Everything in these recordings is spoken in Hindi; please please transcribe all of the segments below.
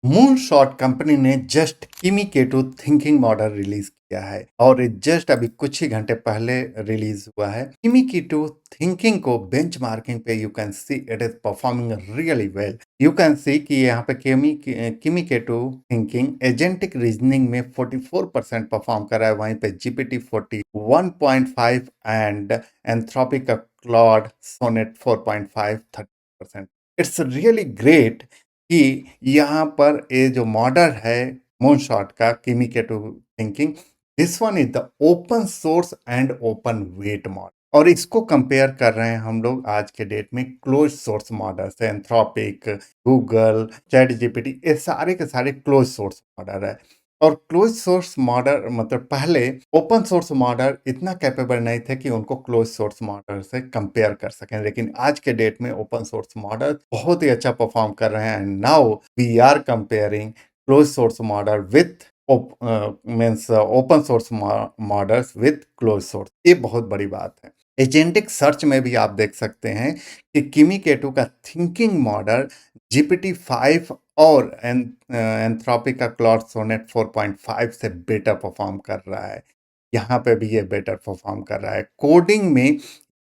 मूनशॉट कंपनी ने जस्ट किमी केटू थिंकिंग मॉडल रिलीज किया है और ये जस्ट अभी कुछ ही घंटे पहले रिलीज हुआ है। किमी केटू थिंकिंग को बेंचमार्किंग पे you can see it is performing really well. You can see कि यहाँ पे किमी केटू थिंकिंग एजेंटिक रीजनिंग में 44% परफॉर्म कर रहा है, वहीं पे जीपीटी 41.5 एंड एंथ्रोपिक का Claude Sonnet 4.5 30%। It's really great कि यहाँ पर ये जो मॉडल है मूनशॉट का किमीकेटो thinking, this one is the open source and open weight model और इसको कंपेयर कर रहे हैं हम लोग आज के डेट में क्लोज सोर्स मॉडल से। एंथ्रोपिक, गूगल, चैट जीपीटी, ये सारे के सारे क्लोज सोर्स मॉडल है। और क्लोज सोर्स मॉडल मतलब पहले ओपन सोर्स मॉडल इतना कैपेबल नहीं थे कि उनको क्लोज सोर्स मॉडल से कंपेयर कर सकें, लेकिन आज के डेट में ओपन सोर्स मॉडल बहुत ही अच्छा परफॉर्म कर रहे हैं। And now we are comparing close source model with means open source models with close source. ये बहुत बड़ी बात है। एजेंटिक सर्च में भी आप देख सकते हैं कि किमी केटू का थिंकिंग मॉडल जीपीटी 5 और एंथ्रोपिक का क्लॉड सोनेट 4.5 से बेटर परफॉर्म कर रहा है। यहाँ पे भी ये बेटर परफॉर्म कर रहा है। कोडिंग में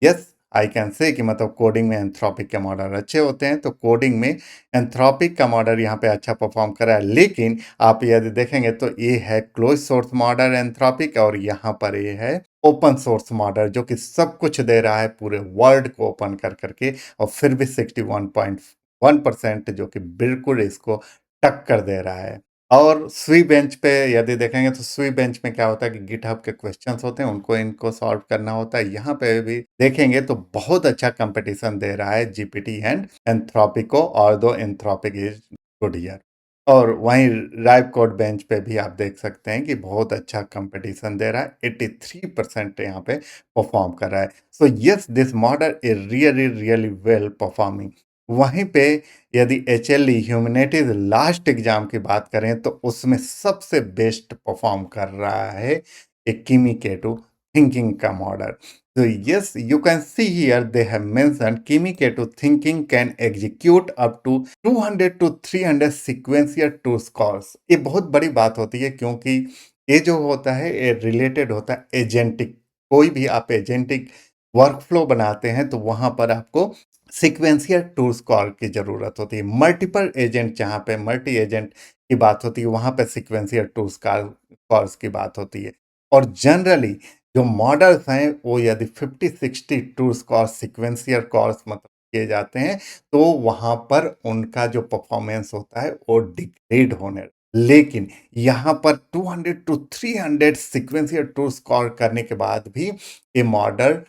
यस आई कैन से कि मतलब कोडिंग में एंथ्रोपिक के मॉडल अच्छे होते हैं, तो कोडिंग में एंथ्रोपिक का मॉडल यहाँ पे अच्छा परफॉर्म कर रहा है। लेकिन आप यदि देखेंगे तो ये है क्लोज सोर्स मॉडल एंथ्रोपिक और यहाँ पर ये है ओपन सोर्स मॉडल जो कि सब कुछ दे रहा है पूरे वर्ल्ड को ओपन कर करके, और फिर भी 61.1% जो कि बिल्कुल इसको टक्कर दे रहा है। और स्वी बेंच पे यदि देखेंगे तो स्वी बेंच में क्या होता है कि गिटहब के क्वेश्चंस होते हैं, उनको इनको सॉल्व करना होता है। यहाँ पे भी देखेंगे तो बहुत अच्छा कंपटीशन दे रहा है जीपीटी एंड एंथ्रोपिक को, और दो एंथ्रोपिक इज गुड हियर। और वहीं राइब कोड बेंच पे भी आप देख सकते हैं कि बहुत अच्छा कंपटीशन दे रहा है, 83% यहाँ पे परफॉर्म कर रहा है। So yes, this model is really really well performing. वहीं पे यदि एचएलई ह्यूमैनिटीज लास्ट एग्जाम की बात करें तो उसमें सबसे बेस्ट परफॉर्म कर रहा है एक किमी केटू थिंकिंग का model. So yes, you can see here they have mentioned Kimi K2 thinking can execute up to 200 to 300 sequential tools calls। ये बहुत बड़ी बात होती है क्योंकि ये जो होता है ये रिलेटेड होता है एजेंटिक। कोई भी आप एजेंटिक वर्कफ्लो बनाते हैं तो वहां पर आपको सीक्वेंशियल टूल्स कॉल की जरूरत होती है। मल्टीपल एजेंट, जहां पे मल्टी एजेंट की बात होती है वहां पे सीक्वेंशियल टूल्स कॉल्स की बात होती है। और जनरली जो मॉडल्स हैं वो यदि 50-60 टूल्स कॉल्स सीक्वेंशियल कॉल्स मतलब किए जाते हैं तो वहां पर उनका जो परफॉर्मेंस होता है वो डिग्रेड होने। लेकिन यहाँ पर 200 टू 300 सीक्वेंशियल टूल्स कॉल करने के बाद भी ये मॉडल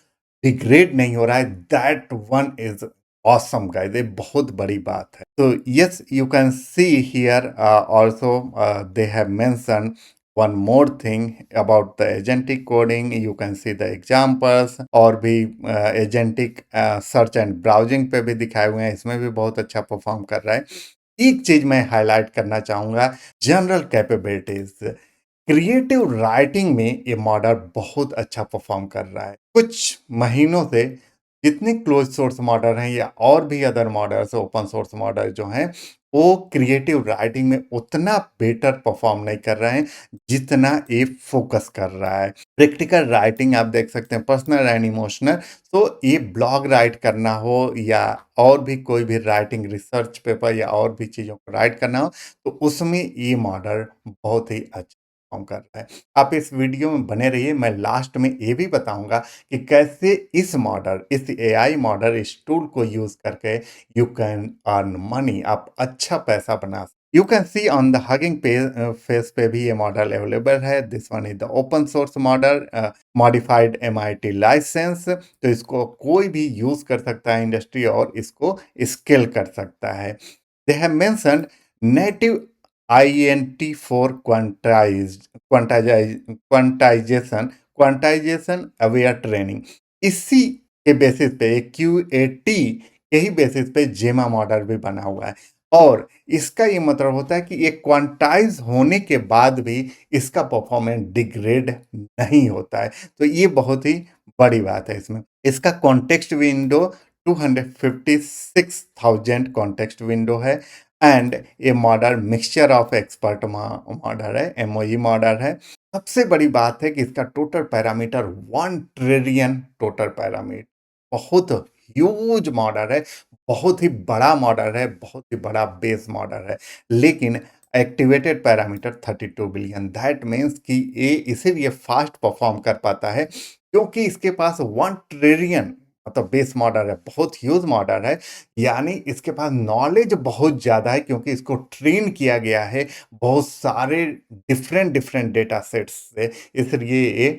डिग्रेड नहीं हो रहा है। That one is awesome guys, ये बहुत बड़ी बात है। तो yes, you can see here also they have mention one more thing about the agentic coding. You can see the examples और भी agentic सर्च एंड ब्राउजिंग पे भी दिखाए हुए हैं, इसमें भी बहुत अच्छा परफॉर्म कर रहा है। एक चीज मैं हाईलाइट करना चाहूंगा, जनरल कैपेबिलिटीज। क्रिएटिव राइटिंग में ये मॉडल बहुत अच्छा परफॉर्म कर रहा है। कुछ महीनों से जितने क्लोज सोर्स मॉडल हैं या और भी other models open source model जो हैं वो क्रिएटिव राइटिंग में उतना बेटर परफॉर्म नहीं कर रहे हैं जितना ये फोकस कर रहा है। प्रैक्टिकल राइटिंग आप देख सकते हैं, पर्सनल एंड इमोशनल। तो ये ब्लॉग राइट करना हो या और भी कोई भी राइटिंग, रिसर्च पेपर या और भी चीज़ों को राइट करना हो तो उसमें ये मॉडल बहुत ही अच्छा परफॉर्म कर रहा है। आप इस वीडियो में बने रहिए, मैं लास्ट में ये भी बताऊंगा कि कैसे इस मॉडल, इस एआई मॉडल, इस टूल को यूज करके यू कैन अर्न मनी, आप अच्छा पैसा बना। You can see on the Hugging Face पे भी ये मॉडल अवेलेबल है। This one is the open source model modified MIT licence. तो इसको कोई भी यूज कर सकता है इंडस्ट्री और इसको स्केल कर सकता है। They have mentioned native INT for quantization quantization aware training. इसी के बेसिस पे QAT के ही बेसिस पे जेमा मॉडल भी बना हुआ है। और इसका ये मतलब होता है कि ये क्वांटाइज होने के बाद भी इसका परफॉर्मेंस डिग्रेड नहीं होता है। तो ये बहुत ही बड़ी बात है इसमें। इसका कॉन्टेक्स्ट विंडो 256,000 कॉन्टेक्स्ट विंडो है। एंड ये model mixture of expert model है, एमओई मॉडल है। सबसे बड़ी बात है कि इसका total parameter 1 trillion total parameter, बहुत ह्यूज मॉडल है, बहुत ही बड़ा मॉडल है, बहुत ही बड़ा बेस मॉडल है। लेकिन activated parameter 32 billion, that means कि ये इसीलिए फास्ट परफॉर्म कर पाता है क्योंकि इसके पास 1 ट्रिलियन मतलब बेस मॉडल है, बहुत ह्यूज मॉडल है। यानी इसके पास नॉलेज बहुत ज़्यादा है क्योंकि इसको ट्रेन किया गया है बहुत सारे डिफरेंट डिफरेंट डेटा सेट्स से, इसलिए ये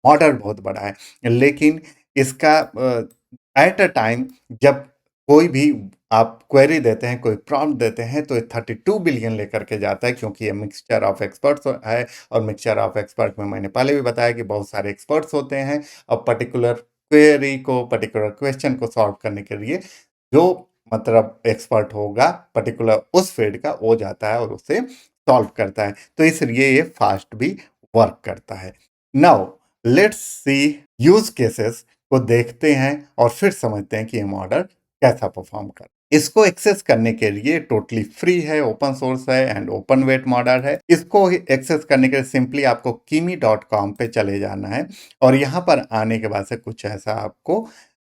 मॉडल बहुत बड़ा है। लेकिन इसका एट अ टाइम जब कोई भी आप क्वेरी देते हैं, कोई प्रॉम्प्ट देते हैं, तो ये 32 बिलियन लेकर के जाता है क्योंकि ये मिक्सचर ऑफ एक्सपर्ट्स है। और मिक्सचर ऑफ एक्सपर्ट में मैंने पहले भी बताया कि बहुत सारे एक्सपर्ट्स होते हैं और पर्टिकुलर क्वेरी को, पर्टिकुलर क्वेश्चन को सॉल्व करने के लिए जो मतलब एक्सपर्ट होगा पर्टिकुलर उस फील्ड का, वो जाता है और उसे सॉल्व करता है, तो इसलिए ये फास्ट भी वर्क करता है। Now let's see use cases को देखते हैं और फिर समझते हैं कि ये मॉडल कैसा परफॉर्म कर। इसको एक्सेस करने के लिए टोटली फ्री है, ओपन सोर्स है एंड ओपन वेट मॉडल है। इसको एक्सेस करने के लिए सिंपली आपको kimi.com पे चले जाना है और यहाँ पर आने के बाद से कुछ ऐसा आपको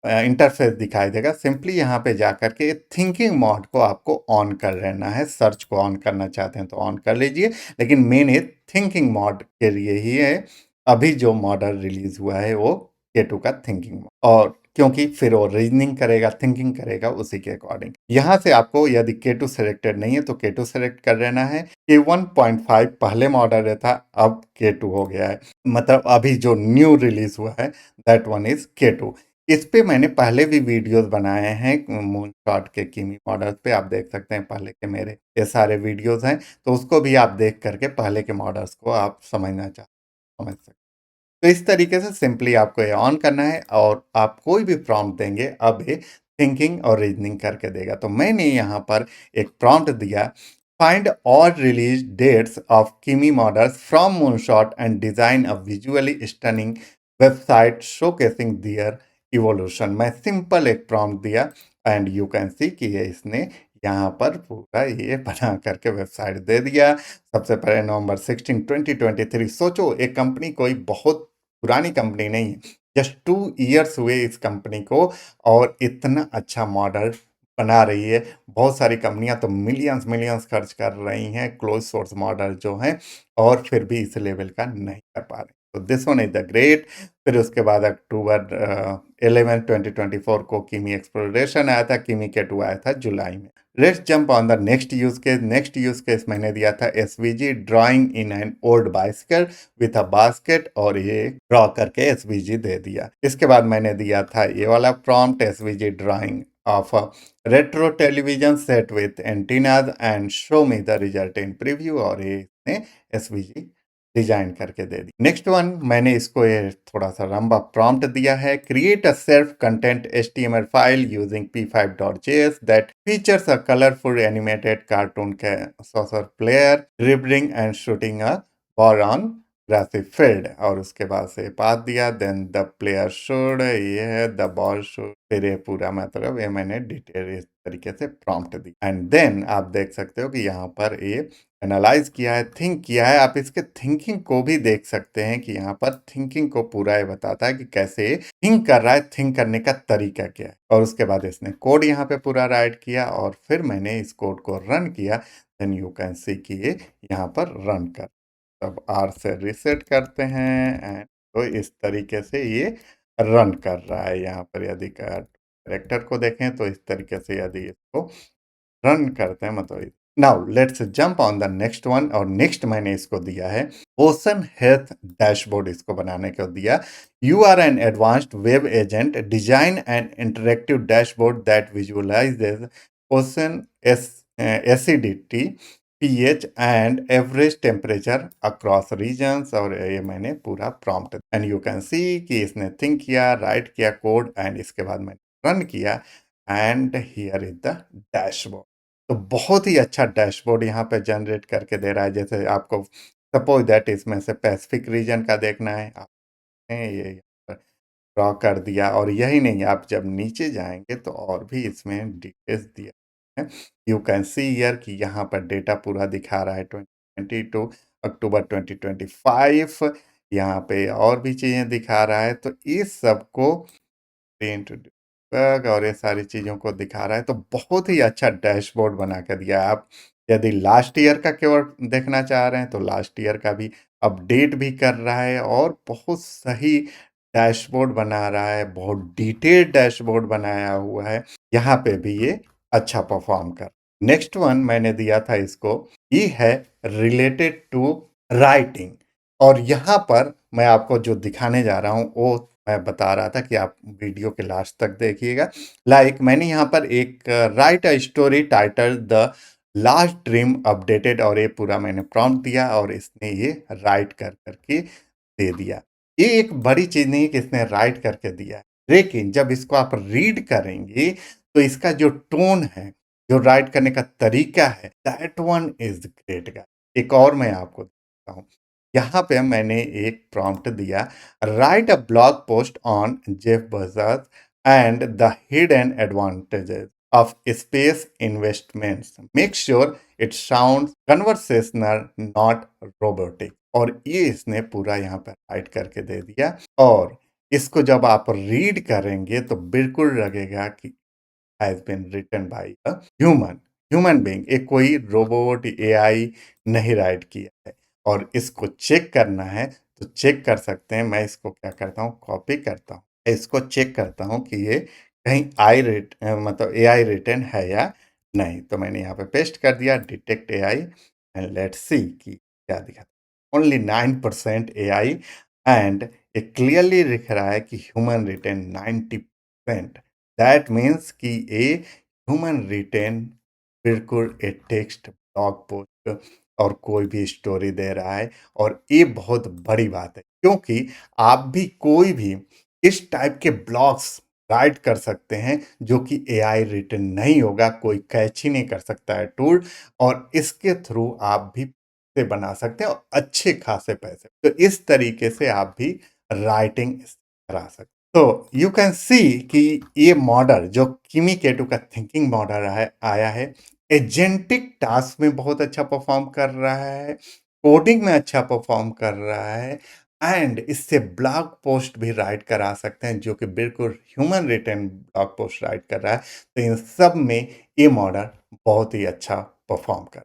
इंटरफेस दिखाई देगा। सिंपली यहाँ पे जाकर के थिंकिंग मोड को आपको ऑन कर लेना है। सर्च को ऑन करना चाहते हैं तो ऑन कर लीजिए, लेकिन मेन ये थिंकिंग मोड के लिए ही है। अभी जो मॉडल रिलीज हुआ है वो K2 का थिंकिंग मोड, और क्योंकि फिर वो रीजनिंग करेगा, थिंकिंग करेगा उसी के अकॉर्डिंग। यहाँ से आपको यदि K2 सेलेक्टेड नहीं है तो K2 सेलेक्ट कर लेना है। K1.5 पहले मॉडल था, अब K2 हो गया है, मतलब अभी जो न्यू रिलीज हुआ है दैट वन इज K2। इस पे मैंने पहले भी वीडियोस बनाए हैं मूनशॉट के कीमी मॉडल पे, आप देख सकते हैं पहले के मेरे ये सारे वीडियोस हैं, तो उसको भी आप देख करके पहले के मॉडल्स को आप समझना समझ सकते हैं। तो इस तरीके से सिंपली आपको ये ऑन करना है और आप कोई भी प्रॉम्प्ट देंगे अब ये थिंकिंग और रीजनिंग करके देगा। तो मैंने यहाँ पर एक प्रॉम्प्ट दिया, find all release dates of Kimi models from Moonshot and design a visually stunning website showcasing their evolution. मैं सिंपल एक प्रॉम्प्ट दिया एंड यू कैन सी कि ये इसने यहाँ पर पूरा ये बना करके वेबसाइट दे दिया। सबसे पहले नवंबर 16 2023। सोचो एक कंपनी कोई बहुत पुरानी कंपनी नहीं है, जस्ट 2 इयर्स हुए इस कंपनी को और इतना अच्छा मॉडल बना रही है। बहुत सारी कंपनियां तो मिलियंस मिलियंस खर्च कर रही हैं क्लोज सोर्स मॉडल जो हैं, और फिर भी इस लेवल का नहीं कर पा रहे। तो this one is the great. फिर उसके बाद अक्टूबर 11 2024 को किमी एक्सप्लोरेशन आया था, किमी K2 आया था जुलाई में। Let's jump on the next use case. Next use case मैंने दिया था SVG drawing in an old bicycle with a basket, और ये ड्रॉ करके एसवीजी दे दिया। इसके बाद मैंने दिया था ये वाला prompt, SVG drying of a retro television set with antennas and show me the result in preview, और ये एसवीजी डिजाइन करके दे दी। नेक्स्ट वन मैंने इसको ये थोड़ा सा लंबा प्रॉम्प्ट दिया है, create a self content HTML file using p5.js that features a colourful animated cartoon soccer player dribbling and shooting a ball on grassy field, और उसके बाद से पास दिया, देन द प्लेयर शुड, ये है द बॉल शुड, फिर ये पूरा मतलब ये मैंने डिटेल इस तरीके से प्रॉम्प्ट दी। एंड देन आप देख सकते हो कि यहाँ पर ये एनालाइज किया है, थिंक किया है। आप इसके थिंकिंग को भी देख सकते हैं कि यहाँ पर थिंकिंग को पूरा ये बताता है कि कैसे थिंक कर रहा है, थिंक करने का तरीका क्या है। और उसके बाद इसने कोड यहाँ पे पूरा राइट किया और फिर मैंने इस कोड को रन किया, देन यू कैन सी कि ये यहाँ पर रन कर। तब आर से रिसेट करते हैं एंड तो इस तरीके से ये रन कर रहा है। यहाँ पर यदि कैरेक्टर को देखें तो इस तरीके से यदि इसको रन करते हैं मतलब। Now let's jump on the next one, और नेक्स्ट मैंने इसको दिया है ओशन हेल्थ डैशबोर्ड, इसको बनाने को दिया। You are an advanced web agent, design and interactive dashboard that visualizes ocean acidity, pH and average temperature across regions, और ये मैंने पूरा prompt and you can see कि इसने थिंक किया, राइट किया कोड एंड इसके बाद मैंने रन किया and here is the dashboard. तो बहुत ही अच्छा डैशबोर्ड यहाँ पे जनरेट करके दे रहा है। जैसे आपको सपोज दैट इसमें से पैसिफिक रीजन का देखना है, आपने ये ड्रॉ कर दिया। और यही नहीं, आप जब नीचे जाएंगे तो और भी इसमें डिटेल्स दिया हैं। यू कैन सी हियर कि यहाँ पर डेटा पूरा दिखा रहा है 2022 अक्टूबर 2025। यहाँ पे और भी चीज़ें दिखा रहा है, तो इस सबको प्रिंट बग और ये सारी चीज़ों को दिखा रहा है, तो बहुत ही अच्छा डैशबोर्ड बना के दिया है। आप यदि लास्ट ईयर का केवल देखना चाह रहे हैं तो लास्ट ईयर का भी अपडेट भी कर रहा है और बहुत सही डैशबोर्ड बना रहा है, बहुत डिटेल्ड डैशबोर्ड बनाया हुआ है। यहाँ पे भी ये अच्छा परफॉर्म कर। नेक्स्ट वन मैंने दिया था इसको, ये है रिलेटेड टू राइटिंग। और यहाँ पर मैं आपको जो दिखाने जा रहा हूँ वो मैं बता रहा था कि आप वीडियो के लास्ट तक देखिएगा। मैंने यहाँ पर एक right a story title the last dream updated, और ये पूरा मैंने प्रॉम्प्ट दिया और इसने ये राइट कर करके दे दिया। ये एक बड़ी चीज नहीं कि इसने राइट करके दिया है, लेकिन जब इसको आप रीड करेंगे तो इसका जो टोन है, जो राइट करने का तरीका है, that one is great guys. एक और मैं आपको देता हूँ। यहाँ पे मैंने एक प्रॉम्प्ट दिया, right a blog post on Jeff Bezos and the hidden advantages of space investments, make sure it sound conversational not robotic. और ये इसने पूरा यहाँ पर राइट करके दे दिया, और इसको जब आप रीड करेंगे तो बिल्कुल लगेगा कि has been written by a human human being, एक कोई रोबोट एआई नहीं राइट किया है। और इसको चेक करना है तो चेक कर सकते हैं। मैं इसको क्या करता हूँ, कॉपी करता हूँ, इसको चेक करता हूँ कि ये कहीं मतलब एआई रिटन है या नहीं। तो मैंने यहाँ पे पेस्ट कर दिया, detect AI, and let's see कि क्या दिखा। ओनली 9% एआई, एंड ये क्लियरली लिख रहा है कि ह्यूमन रिटन 90%। दैट मीन्स कि ए ह्यूमन रिटेन बिल्कुल ए टेक्स्ट ब्लॉग पोस्ट और कोई भी स्टोरी दे रहा है। और ये बहुत बड़ी बात है, क्योंकि आप भी कोई भी इस टाइप के ब्लॉग्स राइट कर सकते हैं जो कि एआई रिटन नहीं होगा, कोई कैच ही नहीं कर सकता है टूल। और इसके थ्रू आप भी पैसे बना सकते हैं, और अच्छे खासे पैसे। तो इस तरीके से आप भी राइटिंग करा सकते हैं। तो यू कैन सी कि ये मॉडल जो किमी केटू का थिंकिंग मॉडल है आया है, एजेंटिक टास्क में बहुत अच्छा परफॉर्म कर रहा है, कोडिंग में अच्छा परफॉर्म कर रहा है, एंड इससे ब्लॉग पोस्ट भी राइट करा सकते हैं जो कि बिल्कुल human written blog post write कर रहा है। तो इन सब में ये मॉडल बहुत ही अच्छा परफॉर्म कर